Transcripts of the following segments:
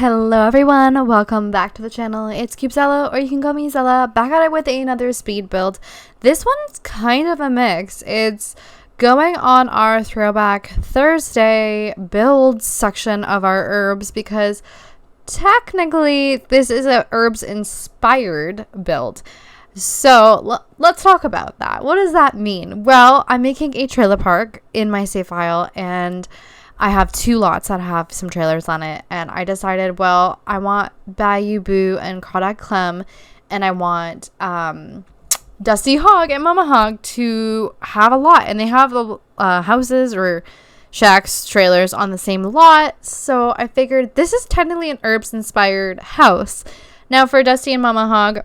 Hello everyone, welcome back to the channel. It's Cubezella, or you can call me Zella, back at it with another speed build. This one's kind of a mix. It's going on our Throwback Thursday build section of our Urbz because technically this is a Urbz inspired build. So let's talk about that. What does that mean? Well, I'm making a trailer park in my save file, and I have two lots that have some trailers on it, and I decided, well, I want Bayou Boo and Crawdad Clem, and I want Dusty Hogg and Momma Hogg to have a lot, and they have the houses or shacks, trailers on the same lot, so I figured this is technically an Urbz inspired house. Now for Dusty and Momma Hogg,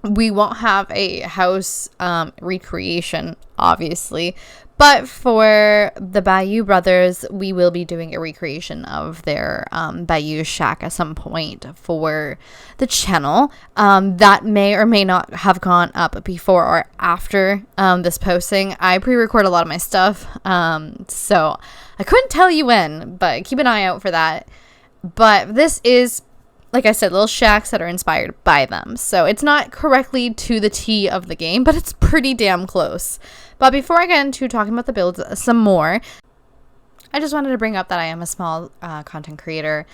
we won't have a house recreation, obviously, but for the Bayou brothers, we will be doing a recreation of their Bayou shack at some point for the channel. That may or may not have gone up before or after this posting. I pre-record a lot of my stuff, so I couldn't tell you when, but keep an eye out for that. But this is, like I said, little shacks that are inspired by them. So it's not correctly to the T of the game, but it's pretty damn close. But before I get into talking about the builds some more, I just wanted to bring up that I am a small content creator,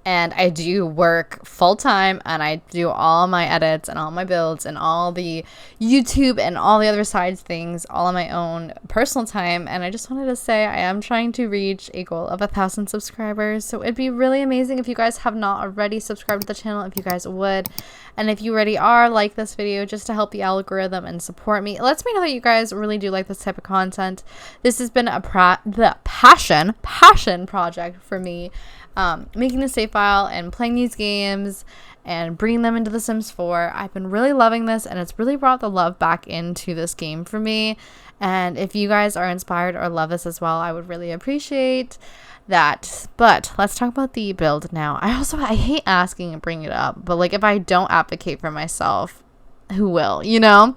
and I do work full-time, and I do all my edits and all my builds and all the YouTube and all the other sides things all on my own personal time. And I just wanted to say I am trying to reach a goal of 1,000 subscribers, so it'd be really amazing if you guys have not already subscribed to the channel, if you guys would. And if you already are, like this video just to help the algorithm and support me. It lets me know that you guys really do like this type of content. This has been the passion project for me, making the save file and playing these games and bringing them into The Sims 4. I've been really loving this, and it's really brought the love back into this game for me. And if you guys are inspired or love this as well, I would really appreciate that. But let's talk about the build now. I hate asking and bringing it up, but like, if I don't advocate for myself, who will, you know?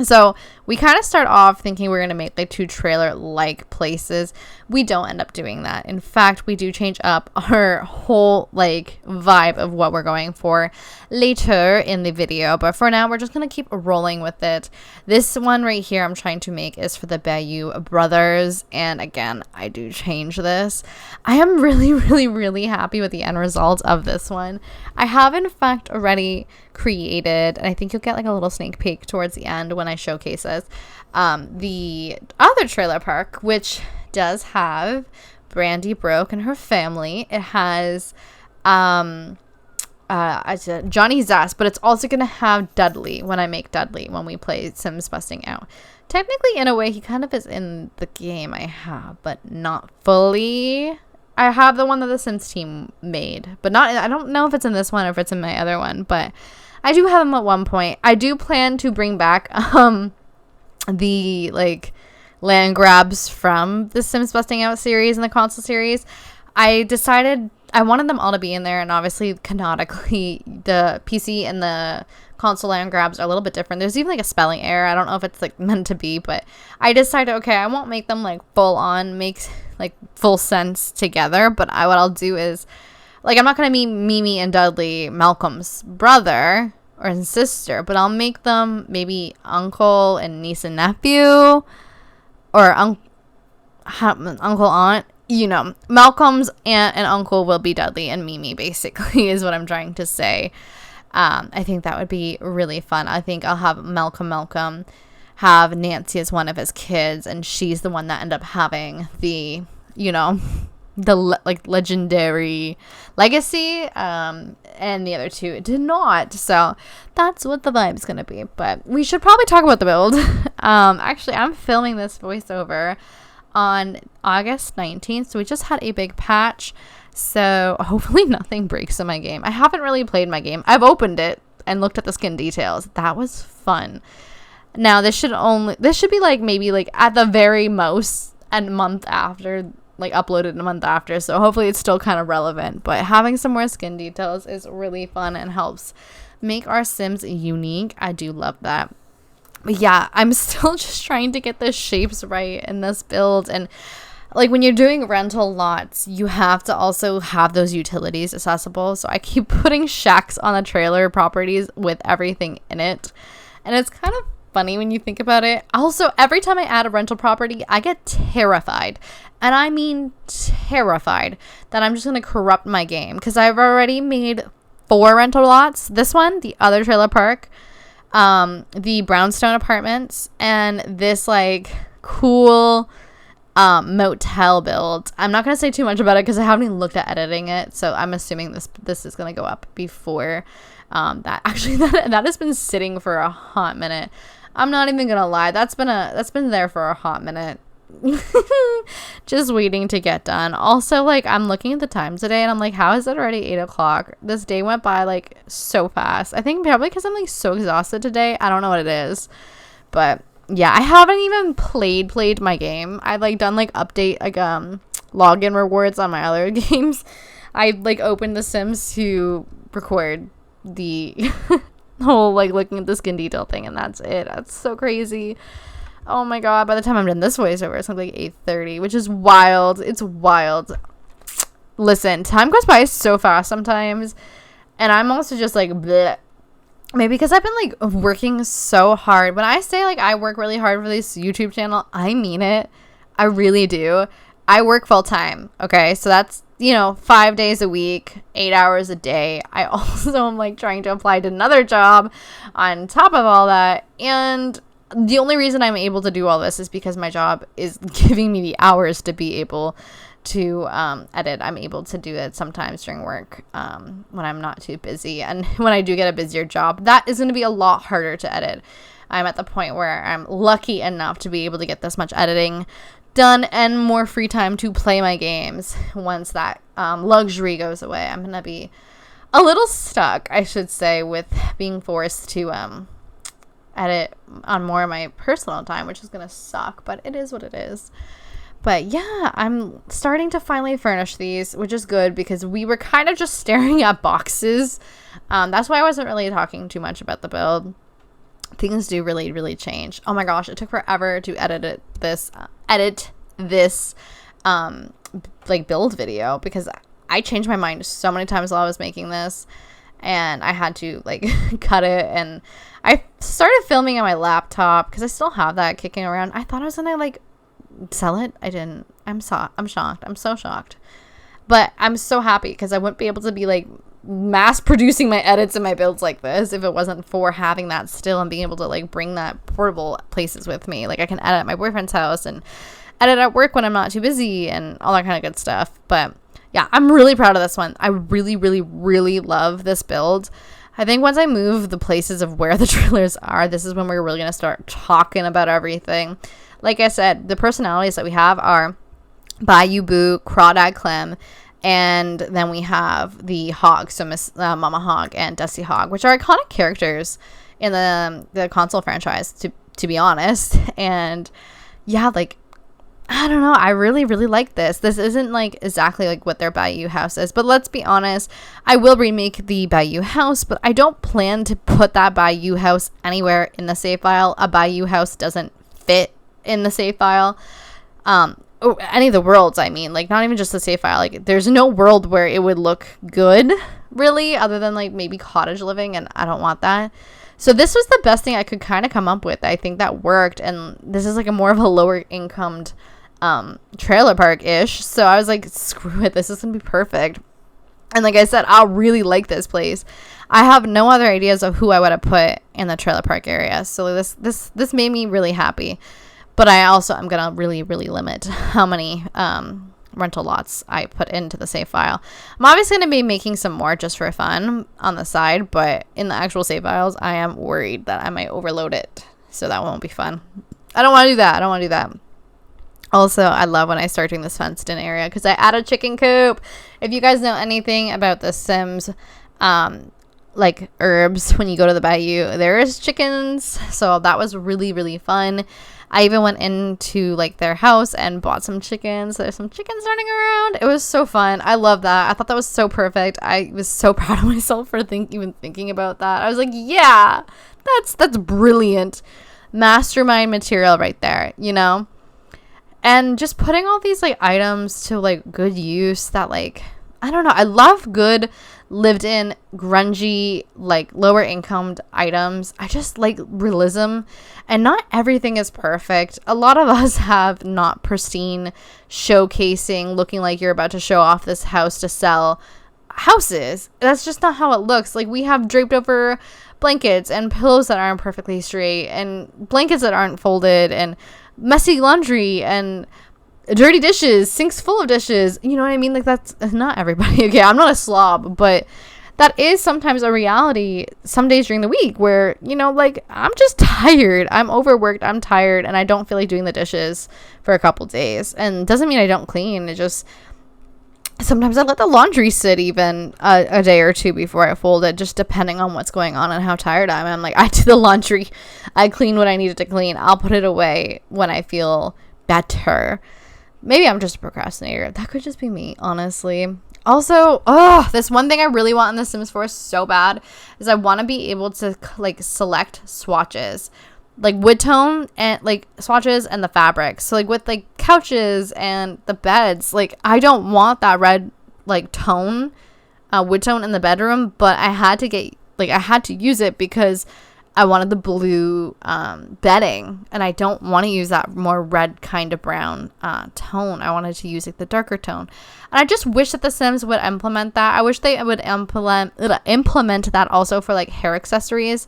So we kind of start off thinking we're going to make like two trailer like places. We don't end up doing that. In fact, we do change up our whole like vibe of what we're going for later in the video. But for now, we're just going to keep rolling with it. This one right here I'm trying to make is for the Bayou brothers. And again, I do change this. I am really happy with the end result of this one. I have in fact already created, and I think you'll get like a little sneak peek towards the end when I showcase this, the other trailer park, which does have Brandy Broke and her family. It has Johnny Zest, but it's also gonna have Dudley when I make Dudley when we play Sims Busting Out. Technically, in a way, he kind of is in the game I have, but not fully. I have the one that the Sims team made, but not, I don't know if it's in this one or if it's in my other one, but I do have them at one point. I do plan to bring back the like land grabs from the Sims Busting Out series and the console series. I decided I wanted them all to be in there, and obviously canonically the PC and the console land grabs are a little bit different. There's even like a spelling error. I don't know if it's like meant to be, but I decided, okay, I won't make them like full on make like full sense together, but what I'll do is, like, I'm not gonna be Mimi and Dudley, Malcolm's brother or sister, but I'll make them maybe uncle and niece and nephew, or uncle aunt. You know, Malcolm's aunt and uncle will be Dudley and Mimi, basically, is what I'm trying to say. I think that would be really fun. I think I'll have Malcolm have Nancy as one of his kids, and she's the one that ended up having the, you know, the legendary legacy, and the other two did not. So that's what the vibe's gonna be. But we should probably talk about the build. Actually, I'm filming this voiceover on August 19th, so we just had a big patch, so hopefully nothing breaks in my game. I haven't really played my game. I've opened it and looked at the skin details. That was fun. Now this should be like maybe like at the very most a month after, like uploaded a month after, so hopefully it's still kind of relevant. But having some more skin details is really fun and helps make our Sims unique. I do love that. But yeah, I'm still just trying to get the shapes right in this build, and like when you're doing rental lots, you have to also have those utilities accessible. So I keep putting shacks on the trailer properties with everything in it. And it's kind of funny when you think about it. Also, every time I add a rental property, I get terrified. And I mean terrified that I'm just going to corrupt my game. Because I've already made 4 rental lots. This one, the other trailer park, the brownstone apartments, and this like cool motel build. I'm not gonna say too much about it because I haven't even looked at editing it, so I'm assuming this is gonna go up before that. Actually, that has been sitting for a hot minute. I'm not even gonna lie, that's been there for a hot minute. Just waiting to get done. Also, like, I'm looking at the time today and I'm like, how is it already 8 o'clock? This day went by like so fast. I think probably because I'm like so exhausted today. I don't know what it is, but yeah, I haven't even played my game. I've like done like update like login rewards on my other games. I like opened The Sims to record the whole like looking at the skin detail thing, and that's it. That's so crazy. Oh my god, by the time I'm done this voiceover, it's like 8:30, which is wild. It's wild. Listen, time goes by so fast sometimes, and I'm also just like bleh. Maybe because I've been like working so hard. When I say like I work really hard for this YouTube channel, I mean it. I really do. I work full time. Okay, so that's, 5 days a week, 8 hours a day. I also am like trying to apply to another job on top of all that. And the only reason I'm able to do all this is because my job is giving me the hours to be able to edit. I'm able to do it sometimes during work when I'm not too busy, and when I do get a busier job, that is going to be a lot harder to edit. I'm at the point where I'm lucky enough to be able to get this much editing done and more free time to play my games. Once that luxury goes away, I'm going to be a little stuck, I should say, with being forced to edit on more of my personal time, which is going to suck, but it is what it is. But yeah, I'm starting to finally furnish these, which is good because we were kind of just staring at boxes. That's why I wasn't really talking too much about the build. Things do really, really change. Oh my gosh, it took forever to edit this like build video because I changed my mind so many times while I was making this, and I had to like cut it, and I started filming on my laptop because I still have that kicking around. I thought I was gonna like sell it. I didn't. I'm shocked. I'm so shocked, but I'm so happy because I wouldn't be able to be like mass producing my edits and my builds like this if it wasn't for having that still and being able to like bring that portable places with me. Like I can edit at my boyfriend's house and edit at work when I'm not too busy and all that kind of good stuff. But yeah, I'm really proud of this one. I really, really, really love this build. I think once I move the places of where the trailers are, this is when we're really going to start talking about everything. Like I said, the personalities that we have are Bayou Boo, Crawdad Clem, and then we have the Hogg, so Miss Momma Hogg and Dusty Hogg, which are iconic characters in the console franchise, to be honest. And yeah, like, I don't know, I really, really like this. This isn't like exactly like what their Bayou house is, but let's be honest, I will remake the Bayou house, but I don't plan to put that Bayou house anywhere in the save file. A Bayou house doesn't fit in the save file. Any of the worlds, I mean, like not even just the save file. Like there's no world where it would look good, really, other than like maybe cottage living, and I don't want that. So this was the best thing I could kind of come up with. I think that worked, and this is like a more of a lower incomed trailer park-ish. So I was like, screw it, this is gonna be perfect. And like I said, I really like this place. I have no other ideas of who I would have put in the trailer park area. So this made me really happy. But I also am going to really, really limit how many rental lots I put into the save file. I'm obviously going to be making some more just for fun on the side, but in the actual save files, I am worried that I might overload it. So that won't be fun. I don't want to do that. Also, I love when I start doing this fenced in area because I add a chicken coop. If you guys know anything about The Sims, like Urbz, when you go to the Bayou, there is chickens. So that was really, really fun. I even went into like their house and bought some chickens. There's some chickens running around. It was so fun. I love that. I thought that was so perfect. I was so proud of myself for even thinking about that. I was like, yeah, that's brilliant. Mastermind material right there, you know? And just putting all these like items to like good use that like, I don't know. I love good lived in grungy like lower income items. I just like realism, and not everything is perfect. A lot of us have not pristine showcasing looking like you're about to show off this house to sell houses. That's just not how it looks. Like, we have draped over blankets and pillows that aren't perfectly straight and blankets that aren't folded and messy laundry and dirty dishes, sinks full of dishes. You know what I mean? Like, that's not everybody. Okay, I'm not a slob, but that is sometimes a reality some days during the week where, you know, like, I'm just tired. I'm overworked. I'm tired, and I don't feel like doing the dishes for a couple days. And doesn't mean I don't clean. It just, sometimes I let the laundry sit even a day or two before I fold it, just depending on what's going on and how tired I am. I'm like, I do the laundry. I clean what I needed to clean. I'll put it away when I feel better. Maybe I'm just a procrastinator. That could just be me, honestly. Also, this one thing I really want in The Sims 4 so bad is I want to be able to like select swatches, like wood tone and like swatches and the fabric. So like with like couches and the beds, like I don't want that red like tone, wood tone in the bedroom, but I had to use it because I wanted the blue bedding, and I don't want to use that more red kind of brown tone. I wanted to use like the darker tone, and I just wish that The Sims would implement that. I wish they would implement that also for like hair accessories.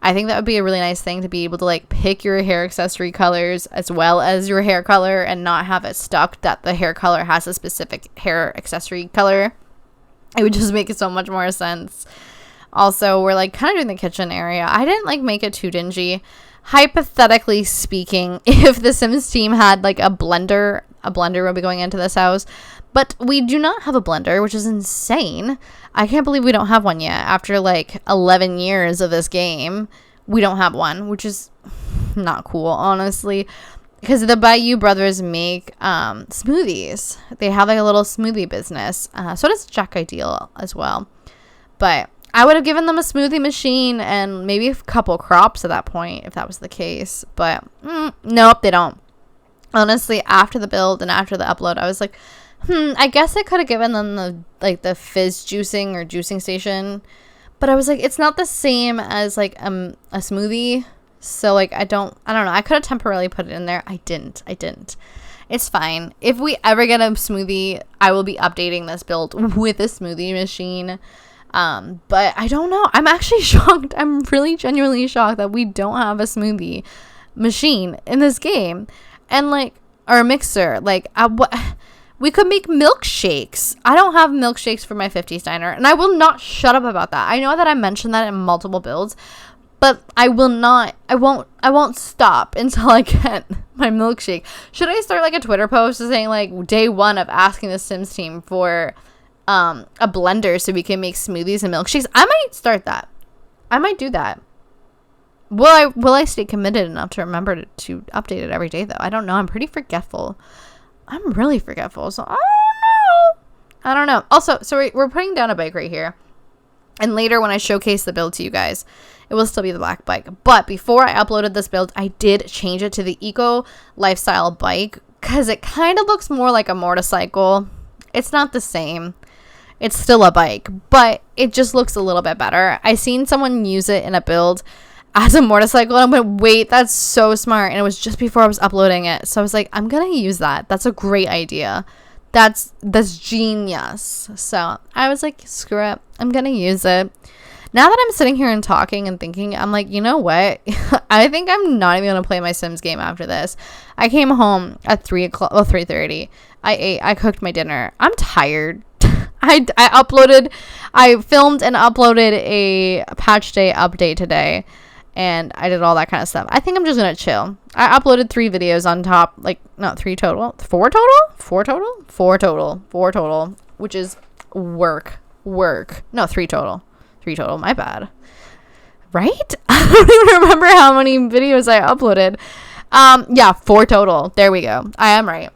I think that would be a really nice thing to be able to like pick your hair accessory colors as well as your hair color, and not have it stuck that the hair color has a specific hair accessory color. It would just make so much more sense. Also, we're like kind of doing the kitchen area. I didn't like make it too dingy. Hypothetically speaking, if the Sims team had like a blender would be going into this house. But we do not have a blender, which is insane. I can't believe we don't have one yet. After like 11 years of this game, we don't have one, which is not cool, honestly. Because the Bayou brothers make smoothies. They have like a little smoothie business. So does Jack Ideal as well. But I would have given them a smoothie machine and maybe a couple crops at that point if that was the case. But nope, they don't. Honestly, after the build and after the upload, I was like, I guess I could have given them the fizz juicing or juicing station. But I was like, it's not the same as like a smoothie. So like I don't know. I could have temporarily put it in there. I didn't. It's fine. If we ever get a smoothie, I will be updating this build with a smoothie machine. But I don't know. I'm actually shocked. I'm really genuinely shocked that we don't have a smoothie machine in this game, and like, or a mixer. Like, we could make milkshakes. I don't have milkshakes for my 50s diner, and I will not shut up about that. I know that I mentioned that in multiple builds, but I won't stop until I get my milkshake. Should I start like a Twitter post saying like day one of asking the Sims team for a blender so we can make smoothies and milkshakes? I might start that. I might do that. Will I stay committed enough to remember to update it every day though? I don't know. I'm pretty forgetful. I'm really forgetful. So I don't know. Also, so we're putting down a bike right here. And later when I showcase the build to you guys, it will still be the black bike. But before I uploaded this build, I did change it to the eco lifestyle bike because it kind of looks more like a motorcycle. It's not the same. It's still a bike, but it just looks a little bit better. I seen someone use it in a build as a motorcycle, and I went, wait, that's so smart. And it was just before I was uploading it. So I was like, I'm going to use that. That's a great idea. That's genius. So I was like, screw it. I'm going to use it. Now that I'm sitting here and talking and thinking, I'm like, you know what? I think I'm not even going to play my Sims game after this. I came home at 3:30. I ate. I cooked my dinner. I'm tired. I filmed and uploaded a patch day update today, and I did all that kind of stuff. I think I'm just gonna chill. I uploaded 3 videos on top, like not 3 total, 4 total, which is work. No, 3 total, my bad. Right? I don't even remember how many videos I uploaded. Yeah, 4 total. There we go. I am right.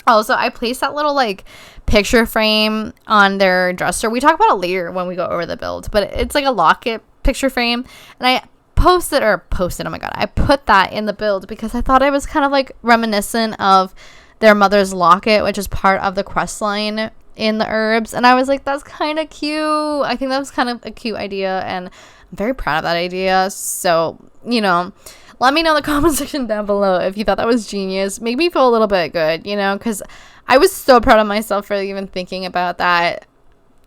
Also, I placed that little like picture frame on their dresser. We talk about it later when we go over the build, but it's like a locket picture frame, and I posted, oh my god, I put that in the build because I thought it was kind of like reminiscent of their mother's locket, which is part of the quest line in the Urbz, and I was like, that's kind of cute. I think that was kind of a cute idea, and I'm very proud of that idea. So, you know, let me know in the comment section down below if you thought that was genius. Make me feel a little bit good, you know, because I was so proud of myself for even thinking about that,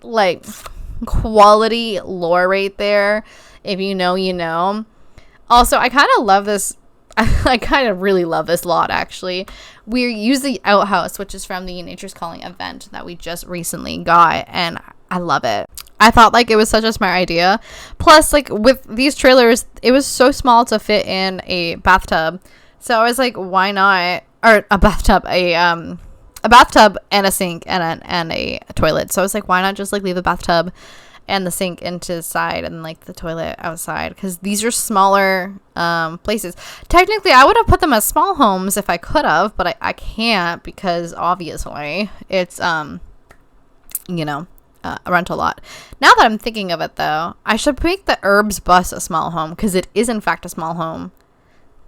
like, quality lore right there. If you know, you know. Also, I kind of love this. I kind of really love this lot, actually. We use the outhouse, which is from the Nature's Calling event that we just recently got, and I love it. I thought, like, it was such a smart idea. Plus, like, with these trailers, it was so small to fit in a bathtub. So I was like, why not? Or a bathtub, a bathtub and a sink and a toilet. So I was like, why not just, like, leave the bathtub and the sink into the side and, like, the toilet outside? Because these are smaller places. Technically, I would have put them as small homes if I could have, but I can't because obviously it's, you know, a rental lot. Now that I'm thinking of it, though, I should make the Urbz bus a small home because it is, in fact, a small home.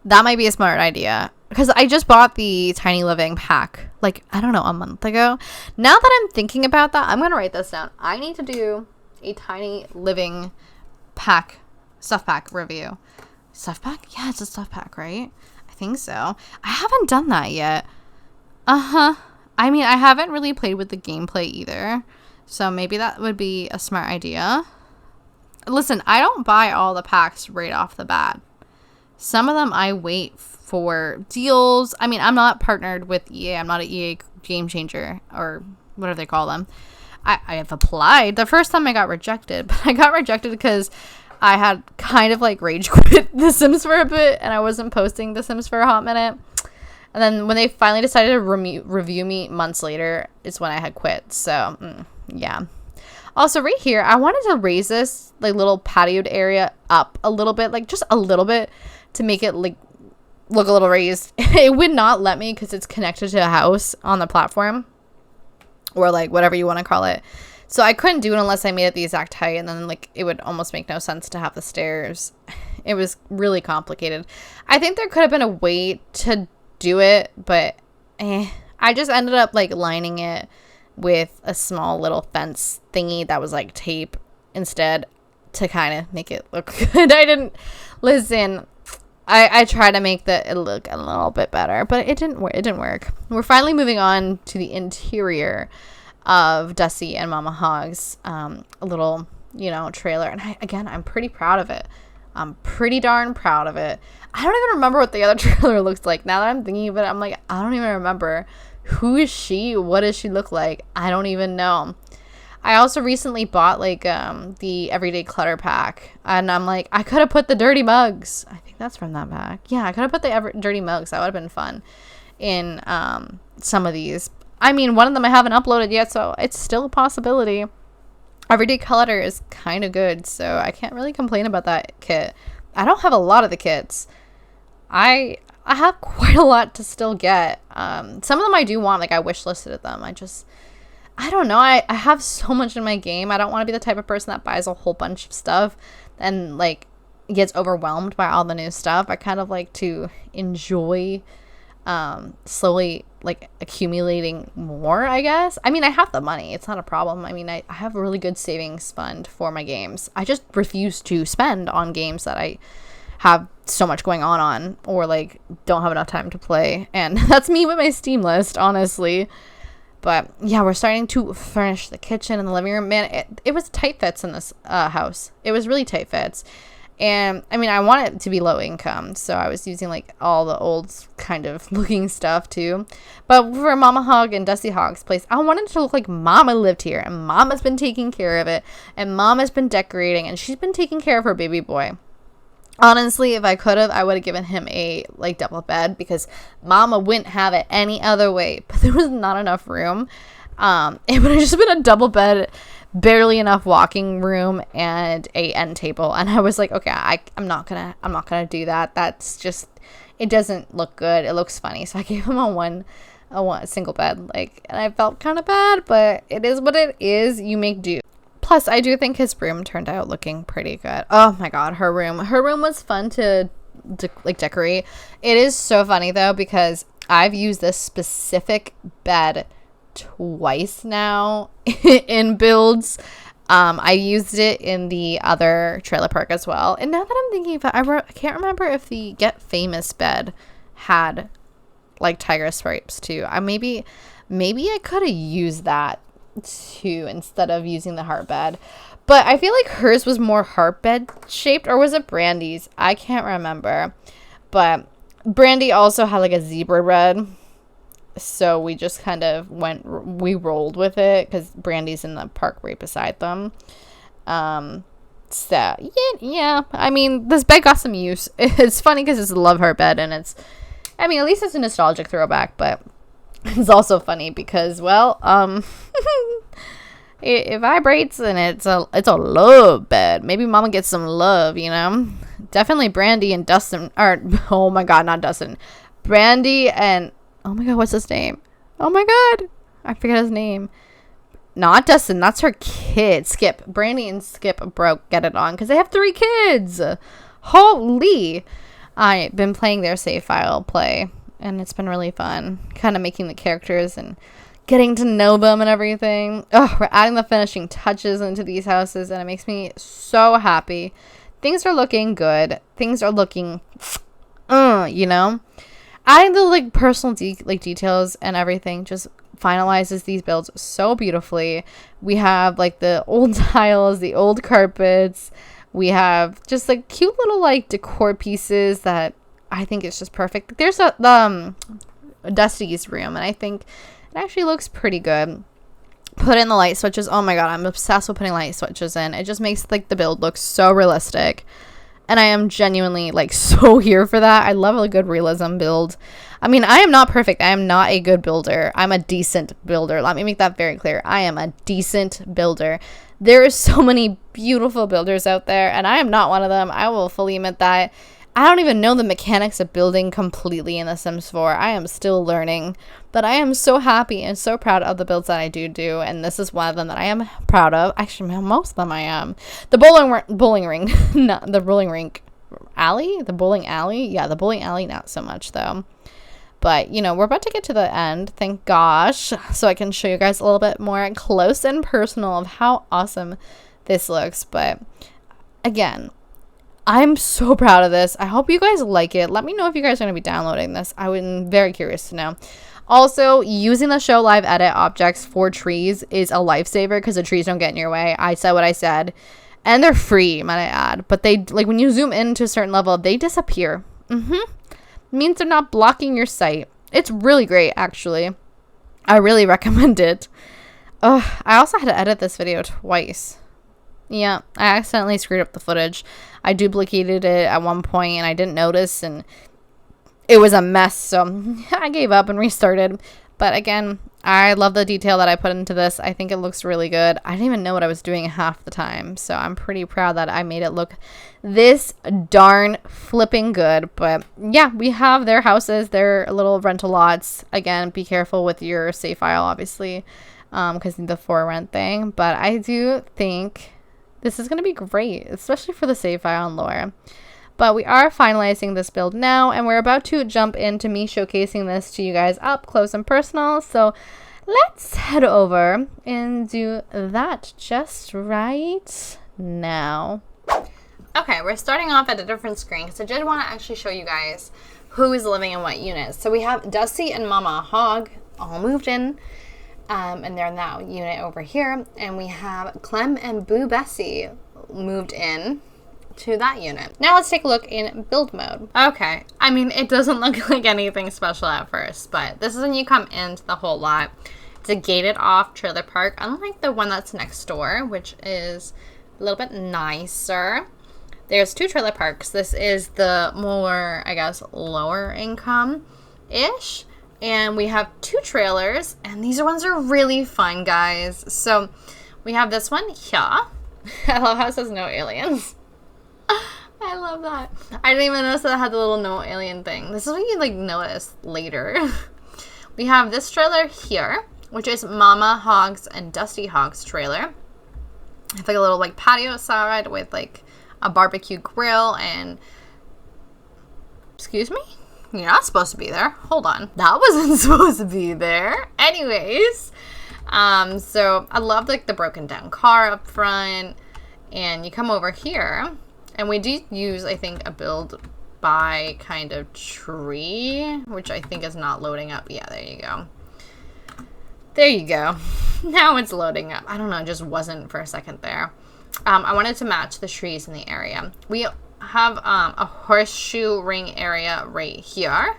That might be a smart idea because I just bought the tiny living pack, like, I don't know, a month ago. Now that I'm thinking about that, I'm going to write this down. I need to do a tiny living pack, stuff pack review. Stuff pack? Yeah, it's a stuff pack, right? I think so. I haven't done that yet. I mean, I haven't really played with the gameplay either, so maybe that would be a smart idea. Listen, I don't buy all the packs right off the bat. Some of them I wait for deals. I mean, I'm not partnered with EA. I'm not an EA game changer or whatever they call them. I have applied. The first time I got rejected, but I got rejected because I had kind of like rage quit The Sims for a bit, and I wasn't posting The Sims for a hot minute. And then when they finally decided to review me months later, is when I had quit. So, yeah. Also, right here, I wanted to raise this like little patioed area up a little bit, like just a little bit, to make it like look a little raised. It would not let me because it's connected to a house on the platform, or like whatever you want to call it. So I couldn't do it unless I made it the exact height, and then like it would almost make no sense to have the stairs. It was really complicated. I think there could have been a way to do it, but I just ended up like lining it with a small little fence thingy that was like tape instead to kind of make it look good. I didn't listen. I tried to make it look a little bit better, but it didn't work. We're finally moving on to the interior of Dusty and Momma Hogg's a little, you know, trailer. And I'm pretty proud of it. I'm pretty darn proud of it. I don't even remember what the other trailer looks like. Now that I'm thinking of it, I'm like, I don't even remember. Who is she? What does she look like? I don't even know. I also recently bought like the Everyday Clutter pack, and I'm like, I could have put the dirty mugs. I think that's from that pack. Yeah, I could have put the dirty mugs. That would have been fun in some of these. I mean, one of them I haven't uploaded yet, so it's still a possibility. Everyday Clutter is kind of good, so I can't really complain about that kit. I don't have a lot of the kits. I have quite a lot to still get. Some of them I do want, like I wish listed them. I don't know. I have so much in my game. I don't want to be the type of person that buys a whole bunch of stuff and like gets overwhelmed by all the new stuff. I kind of like to enjoy slowly like accumulating more, I guess. I mean, I have the money. It's not a problem. I mean, I have a really good savings fund for my games. I just refuse to spend on games that I have so much going on or like don't have enough time to play. And that's me with my Steam list, honestly. But yeah, we're starting to furnish the kitchen and the living room. Man, it was tight fits in this house. It was really tight fits. And I mean, I want it to be low income, so I was using like all the old kind of looking stuff too. But for Momma Hogg and Dusty Hogg's place, I wanted it to look like Mama lived here, and Mama's been taking care of it, and Mama's been decorating, and she's been taking care of her baby boy. Honestly, if I could have, I would have given him a like double bed because Mama wouldn't have it any other way. But there was not enough room. It would have just been a double bed, barely enough walking room, and a end table. And I was like, okay, I'm not gonna do that. That's just, it doesn't look good. It looks funny. So I gave him a single bed. Like, and I felt kind of bad, but it is what it is. You make do. plus I do think his room turned out looking pretty good. Oh my god, her room was fun to like decorate. It is so funny though, because I've used this specific bed twice now in builds. I used it in the other trailer park as well. And now that I'm thinking about it, I can't remember if the Get Famous bed had like tiger stripes too. Maybe I could have used that too instead of using the heart bed. But I feel like hers was more heart bed shaped, or was it Brandy's? I can't remember. But Brandy also had like a zebra bed. So we just kind of we rolled with it because Brandy's in the park right beside them. So yeah. I mean, this bed got some use. It's funny because it's a love heart bed, and I mean, at least it's a nostalgic throwback, but it's also funny because, well, it vibrates and it's a love bed. Maybe Mama gets some love, you know. Definitely Brandy and Dustin, or oh my god, not Dustin. Brandy and oh my god, what's his name? Oh my god, I forget his name. Not Dustin, that's her kid, Skip. Brandy and Skip get it on because they have 3 kids. Holy! I've been playing their save file play, and it's been really fun. Kind of making the characters and getting to know them and everything. Oh, we're adding the finishing touches into these houses, and it makes me so happy. Things are looking good. Things are looking, you know. Adding the like personal details and everything just finalizes these builds so beautifully. We have like the old tiles, the old carpets. We have just like cute little like decor pieces that I think is just perfect. There's Dusty's room, and I think it actually looks pretty good. Put in the light switches. Oh my god, I'm obsessed with putting light switches in. It just makes like the build look so realistic. And I am genuinely like so here for that. I love a good realism build. I mean, I am not perfect. I am not a good builder. I'm a decent builder. Let me make that very clear. I am a decent builder. There are so many beautiful builders out there, and I am not one of them. I will fully admit that. I don't even know the mechanics of building completely in The Sims 4. I am still learning, but I am so happy and so proud of the builds that I do, and this is one of them that I am proud of. Actually, most of them I am. The bowling ring, not the bowling rink alley, the bowling alley. Yeah, the bowling alley, not so much though. But, you know, we're about to get to the end, thank gosh, so I can show you guys a little bit more close and personal of how awesome this looks. But, again, I'm so proud of this. I hope you guys like it. Let me know if you guys are going to be downloading this. I'm very curious to know. Also, using the show live edit objects for trees is a lifesaver because the trees don't get in your way. I said what I said. And they're free, might I add. But they, like, when you zoom in to a certain level, they disappear. Means they're not blocking your sight. It's really great, actually. I really recommend it. I also had to edit this video twice. Yeah, I accidentally screwed up the footage. I duplicated it at one point and I didn't notice, and it was a mess, so I gave up and restarted. But again, I love the detail that I put into this. I think it looks really good. I didn't even know what I was doing half the time, so I'm pretty proud that I made it look this darn flipping good. But yeah, we have their houses, their little rental lots. Again, be careful with your save file, obviously, because the for rent thing. But I do think this is going to be great, especially for the save file and lore. But we are finalizing this build now, and we're about to jump into me showcasing this to you guys up close and personal. So let's head over and do that just right now. Okay, we're starting off at a different screen because I did want to actually show you guys who is living in what units. So we have Dusty and Momma Hogg all moved in, and they're in that unit over here. And we have Clem and Boo Bessie moved in to that unit. Now let's take a look in build mode. Okay, I mean, it doesn't look like anything special at first, but this is when you come into the whole lot. It's a gated off trailer park, unlike the one that's next door, which is a little bit nicer. There's 2 trailer parks. This is the more, I guess, lower income-ish. And we have 2 trailers, and these ones are really fun, guys. So we have this one here. I love how it says no aliens. I love that. I didn't even notice that it had the little no alien thing. This is what you like notice later. We have this trailer here, which is Momma Hogg's and Dusty Hogg's trailer. It's like a little like patio outside with like a barbecue grill and, excuse me? You're not supposed to be there. Hold on. That wasn't supposed to be there. Anyways, so I love like the broken down car up front, and you come over here and we do use, I think, a build by kind of tree, which I think is not loading up. Yeah, there you go. There you go. Now it's loading up. I don't know, it just wasn't for a second there. I wanted to match the trees in the area. We have a horseshoe ring area right here,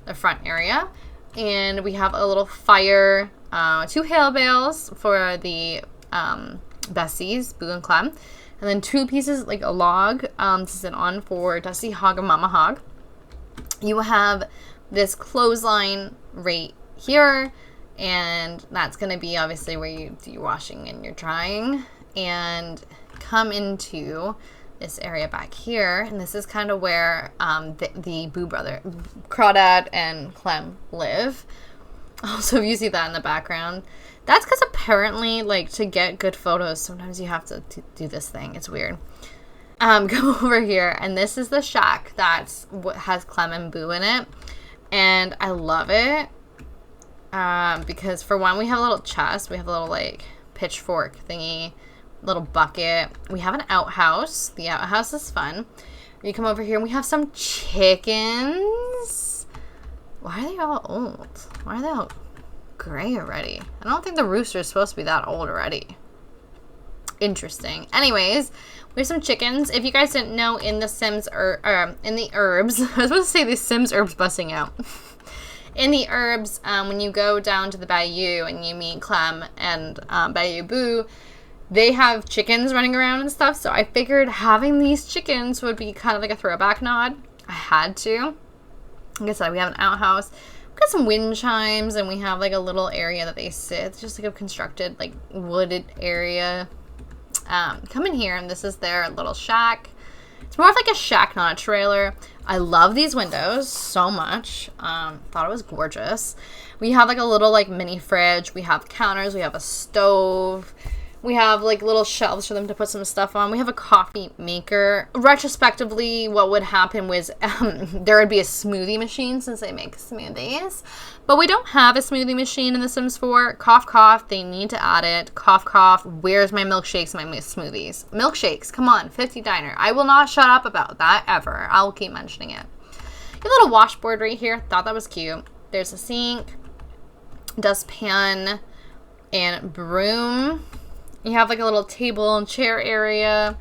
the front area, and we have a little fire, 2 hail bales for the besties, Boo and Clem, and then 2 pieces, like a log to sit on for Dusty Hogg and Momma Hogg. You have this clothesline right here, and that's going to be obviously where you do your washing and your drying, and come into this area back here, and this is kind of where the Boo brother, Crawdad, and Clem live. Also, if you see that in the background, that's because apparently, like, to get good photos, sometimes you have to do this thing. It's weird. Come over here, and this is the shack that's what has Clem and Boo in it, and I love it because for one, we have a little chest, we have a little like pitchfork thingy, little bucket. We have an outhouse. The outhouse is fun. You come over here and we have some chickens. Why are they all old? Why are they all gray already? I don't think the rooster is supposed to be that old already. Interesting. Anyways, we have some chickens. If you guys didn't know, in the Sims or in the Urbz, I was supposed to say the Sims Urbz busting out. In the Urbz, when you go down to the Bayou and you meet Clem and Bayou Boo, they have chickens running around and stuff, so I figured having these chickens would be kind of like a throwback nod. I had to. Like I said, we have an outhouse. We've got some wind chimes, and we have like a little area that they sit. It's just like a constructed, like, wooded area. Come in here, and this is their little shack. It's more of like a shack, not a trailer. I love these windows so much. Thought it was gorgeous. We have like a little like mini fridge. We have counters. We have a stove. We have like little shelves for them to put some stuff on. We have a coffee maker. Retrospectively, what would happen was there would be a smoothie machine since they make smoothies. But we don't have a smoothie machine in The Sims 4. Cough, cough. They need to add it. Cough, cough. Where's my milkshakes and my smoothies? Milkshakes. Come on. 50 Diner. I will not shut up about that ever. I'll keep mentioning it. You have a little washboard right here. Thought that was cute. There's a sink, dustpan, and broom. You have like a little table and chair area,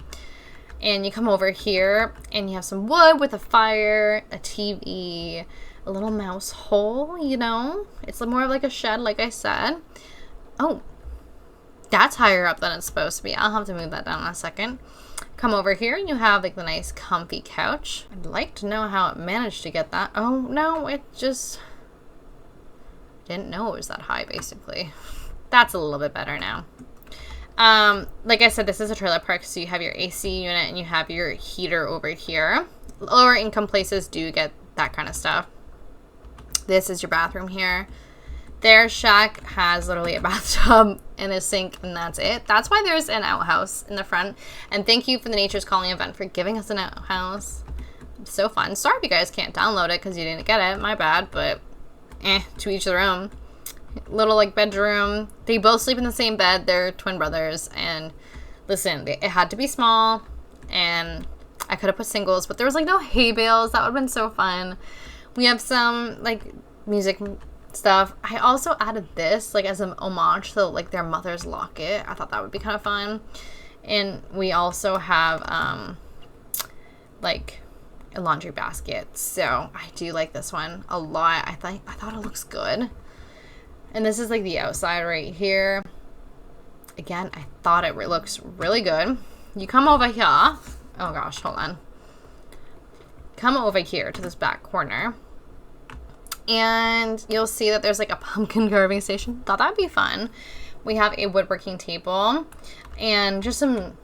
and you come over here and you have some wood with a fire, a TV, a little mouse hole, you know? It's more of like a shed, like I said. Oh, that's higher up than it's supposed to be. I'll have to move that down in a second. Come over here and you have like the nice comfy couch. I'd like to know how it managed to get that. Oh, no, it just didn't know it was that high, basically. That's a little bit better now. Like I said, this is a trailer park, so you have your AC unit and you have your heater over here. Lower income places do get that kind of stuff. This is your bathroom here. Their shack has literally a bathtub and a sink, and that's it. That's why there's an outhouse in the front. And thank you for the Nature's Calling event for giving us an outhouse. It's so fun. Sorry if you guys can't download it because you didn't get it. My bad, but to each their own. Little like bedroom. They both sleep in the same bed. They're twin brothers, and listen, it had to be small, and I could have put singles, but there was like no hay bales. That would have been so fun. We have some like music stuff. I also added this like as an homage to like their mother's locket. I thought that would be kind of fun. And we also have like a laundry basket, so I do like this one a lot. I thought it looks good. And this is like the outside right here. Again, I thought it looks really good. You come over here. Oh gosh, hold on. Come over here to this back corner. And you'll see that there's like a pumpkin carving station. Thought that'd be fun. We have a woodworking table and just some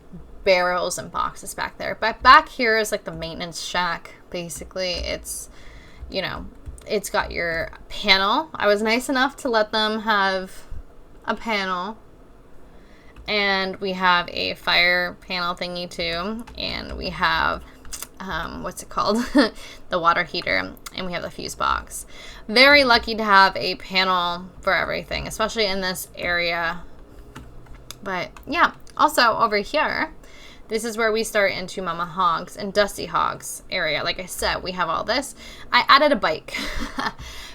barrels and boxes back there. But back here is like the maintenance shack. Basically, it's, you know, it's got your panel. I was nice enough to let them have a panel. And we have a fire panel thingy too. And we have, what's it called? The water heater. And we have the fuse box. Very lucky to have a panel for everything, especially in this area. But yeah, also over here, this is where we start into Momma Hogg's and Dusty Hogg's area. Like I said, we have all this. I added a bike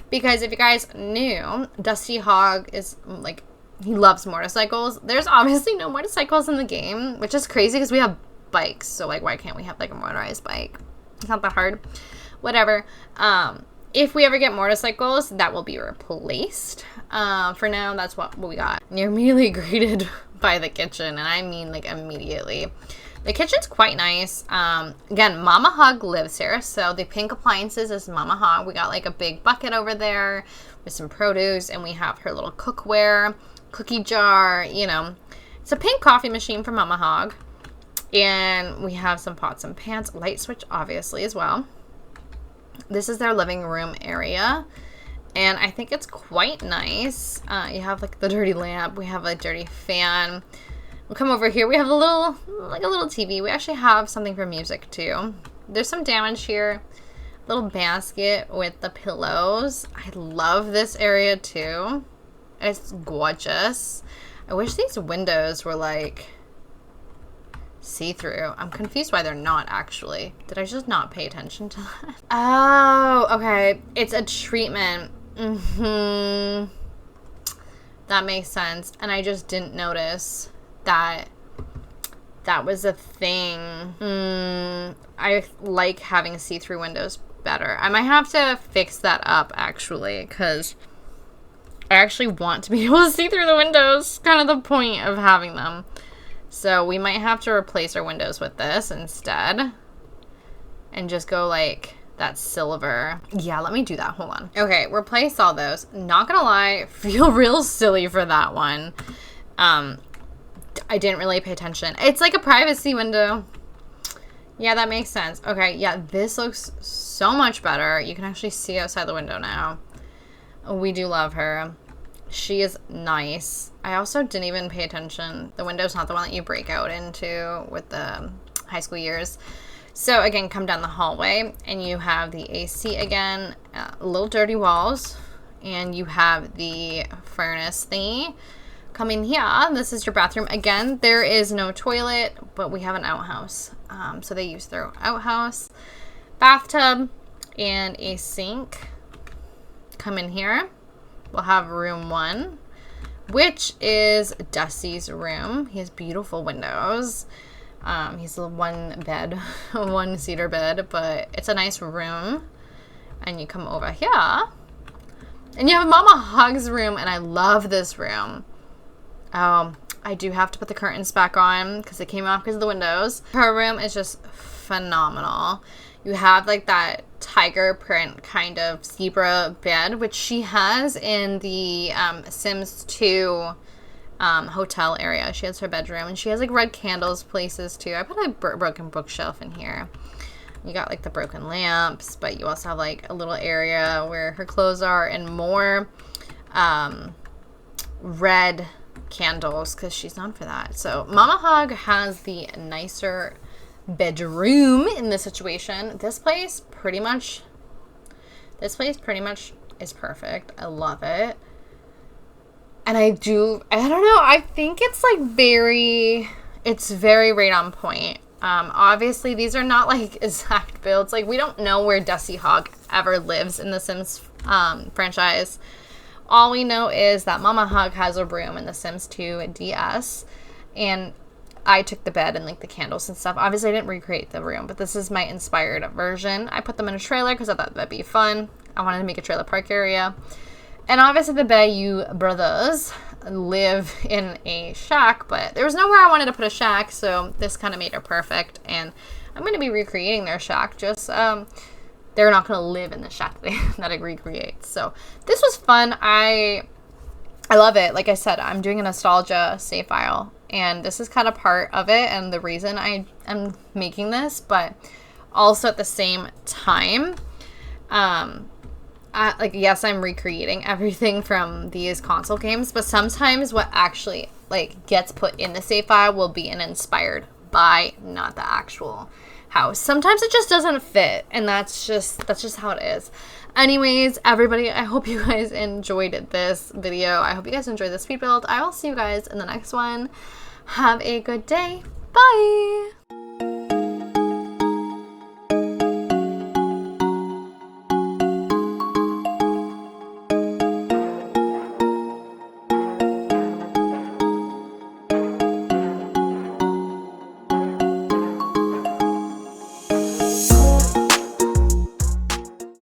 because if you guys knew, Dusty Hogg is like, he loves motorcycles. There's obviously no motorcycles in the game, which is crazy because we have bikes. So like, why can't we have like a motorized bike? It's not that hard. Whatever. If we ever get motorcycles, that will be replaced. For now, that's what we got. You're immediately greeted by the kitchen, and I mean like immediately. The kitchen's quite nice. Again, Momma Hogg lives here, so the pink appliances is Momma Hogg. We got like a big bucket over there with some produce, and we have her little cookware, cookie jar, you know. It's a pink coffee machine for Momma Hogg. And we have some pots and pans, light switch obviously as well. This is their living room area, and I think it's quite nice. You have like the dirty lamp, we have a dirty fan. We'll come over here, we have a little TV. We actually have something for music too. There's some damage here. Little basket with the pillows. I love this area too. It's gorgeous. I wish these windows were like see-through. I'm confused why they're not actually. Did I just not pay attention to that? Oh, okay. It's a treatment. That makes sense. And I just didn't notice that that was a thing. I like having see-through windows better. I might have to fix that up actually, because I actually want to be able to see through the windows. Kind of the point of having them. So we might have to replace our windows with this instead. And just go like that silver. Yeah, let me do that. Hold on. Okay, replace all those. Not gonna lie, feel real silly for that one. I didn't really pay attention. It's like a privacy window. Yeah, that makes sense. Okay, yeah, this looks so much better. You can actually see outside the window now. We do love her. She is nice. I also didn't even pay attention. The window's not the one that you break out into with the high school years. So again, come down the hallway and you have the AC again, little dirty walls, and you have the furnace thingy. Come in here. This is your bathroom. Again, there is no toilet, but we have an outhouse. So they use their outhouse. Bathtub and a sink. Come in here. We'll have room 1, which is Dusty's room. He has beautiful windows. He's a one bed, one seater bed, but it's a nice room. And you come over here and you have Momma Hogg's room, and I love this room. I do have to put the curtains back on because they came off because of the windows. Her room is just phenomenal. You have like that tiger print kind of zebra bed, which she has in the Sims 2 hotel area. She has her bedroom, and she has like red candles places too. I put a broken bookshelf in here. You got like the broken lamps, but you also have like a little area where her clothes are, and more red candles because she's known for that. So Momma Hogg has the nicer bedroom in this situation. This place pretty much is perfect. I love it. And I don't know, I think it's like it's very right on point. Obviously these are not like exact builds. Like we don't know where Dusty Hogg ever lives in the Sims franchise. All we know is that Momma Hogg has a room in the Sims 2 DS, and I took the bed and like the candles and stuff. Obviously I didn't recreate the room, but this is my inspired version. I put them in a trailer because I thought that'd be fun. I wanted to make a trailer park area. And obviously the Bayou brothers live in a shack, but there was nowhere I wanted to put a shack, so this kind of made it perfect. And I'm going to be recreating their shack, just they're not going to live in the shack that I recreate. So this was fun. I love it. Like I said, I'm doing a nostalgia save file, and this is kind of part of it and the reason I am making this, but also at the same time, like, yes, I'm recreating everything from these console games, but sometimes what actually like gets put in the save file will be an inspired by, not the actual house. Sometimes it just doesn't fit, and that's just how it is. Anyways, everybody, I hope you guys enjoyed this video. I hope you guys enjoyed this speed build. I will see you guys in the next one. Have a good day. Bye.